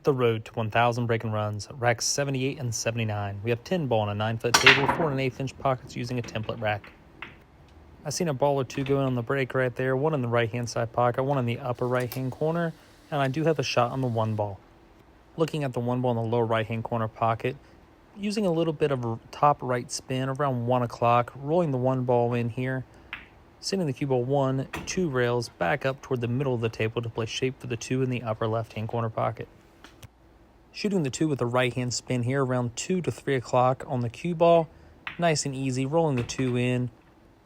The road to 1,000 breaking runs, racks 78 and 79. We have 10 ball on a 9-foot table, 4 1/8 inch pockets using a template rack. I seen a ball or two going on the break right there, one in the right-hand side pocket, one in the upper right-hand corner, and I do have a shot on the one ball. Looking at the one ball in the lower right-hand corner pocket, using a little bit of a top right spin around 1 o'clock, rolling the one ball in here, sending the cue ball 1, 2 rails back up toward the middle of the table to play shape for the 2 in the upper left-hand corner pocket. Shooting the 2 with a right-hand spin here around 2 to 3 o'clock on the cue ball. Nice and easy, rolling the 2 in,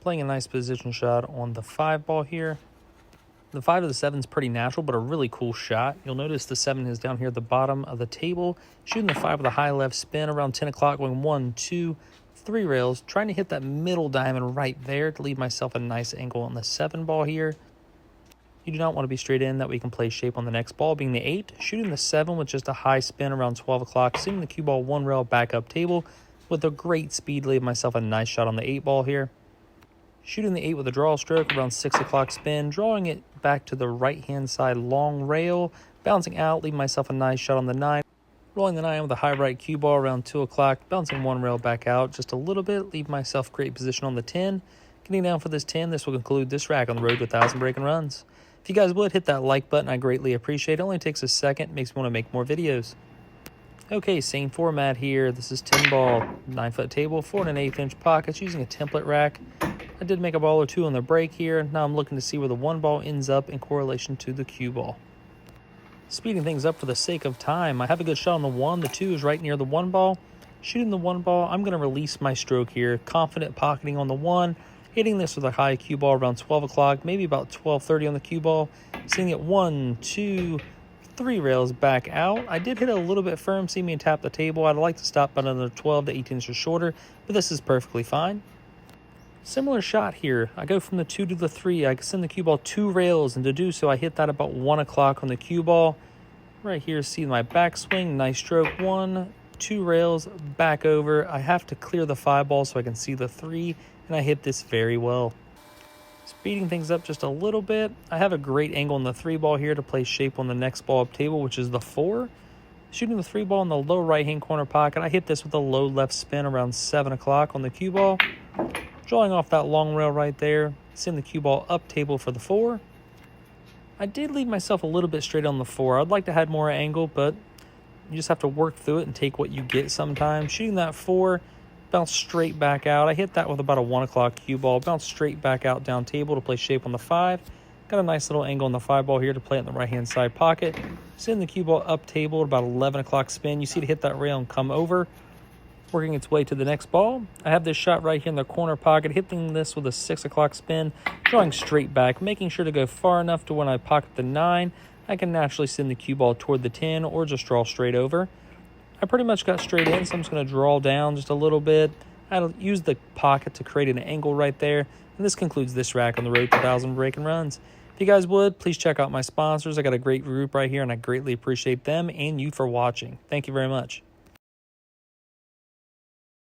playing a nice position shot on the 5 ball here. The 5 to the 7 is pretty natural, but a really cool shot. You'll notice the 7 is down here at the bottom of the table. Shooting the 5 with a high left spin around 10 o'clock, going 1, 2, 3 rails. Trying to hit that middle diamond right there to leave myself a nice angle on the 7 ball here. You do not want to be straight in, that we can play shape on the next ball, being the 8. Shooting the 7 with just a high spin around 12 o'clock. Sending the cue ball 1 rail back up table with a great speed, leave myself a nice shot on the 8 ball here. Shooting the 8 with a draw stroke around 6 o'clock spin, drawing it back to the right-hand side long rail, bouncing out, leaving myself a nice shot on the 9. Rolling the 9 with a high right cue ball around 2 o'clock, bouncing 1 rail back out just a little bit, leave myself great position on the 10. Getting down for this 10, this will conclude this rack on the road to 1,000 breaking runs. If you guys would, hit that like button, I greatly appreciate it. It only takes a second, makes me want to make more videos. Okay, same format here. This is 10 ball, 9-foot table, 4 1/8 inch pockets using a template rack. I did make a ball or two on the break here. Now I'm looking to see where the 1 ball ends up in correlation to the cue ball. Speeding things up for the sake of time, I have a good shot on the 1. The 2 is right near the 1 ball. Shooting the 1 ball, I'm going to release my stroke here. Confident pocketing on the 1. Hitting this with a high cue ball around 12 o'clock, maybe about 12:30 on the cue ball. Seeing it 1, 2, 3 rails back out. I did hit it a little bit firm, see me tap the table. I'd like to stop about another 12 to 18 inches shorter, but this is perfectly fine. Similar shot here. I go from the 2 to the 3. I send the cue ball 2 rails, and to do so, I hit that about 1 o'clock on the cue ball. Right here, see my backswing. Nice stroke. 1, 2 rails, back over. I have to clear the 5 ball so I can see the 3, and I hit this very well. Speeding things up just a little bit, I have a great angle on the 3 ball here to play shape on the next ball up table, which is the 4. Shooting the 3 ball in the low right-hand corner pocket, I hit this with a low left spin around 7 o'clock on the cue ball. Drawing off that long rail right there, send the cue ball up table for the 4. I did leave myself a little bit straight on the 4. I'd like to have more angle, but you just have to work through it and take what you get sometimes. Shooting that 4, bounce straight back out. I hit that with about a 1 o'clock cue ball, bounce straight back out down table to play shape on the 5. Got a nice little angle on the 5 ball here to play it in the right-hand side pocket. Send the cue ball up table at about 11 o'clock spin. You see it hit that rail and come over, working its way to the next ball. I have this shot right here in the corner pocket, hitting this with a 6 o'clock spin, drawing straight back, making sure to go far enough to when I pocket the 9, I can naturally send the cue ball toward the 10 or just draw straight over. I pretty much got straight in, so I'm just going to draw down just a little bit. I'll use the pocket to create an angle right there. And this concludes this rack on the road to 1,000 breaking runs. If you guys would, please check out my sponsors. I got a great group right here, and I greatly appreciate them and you for watching. Thank you very much.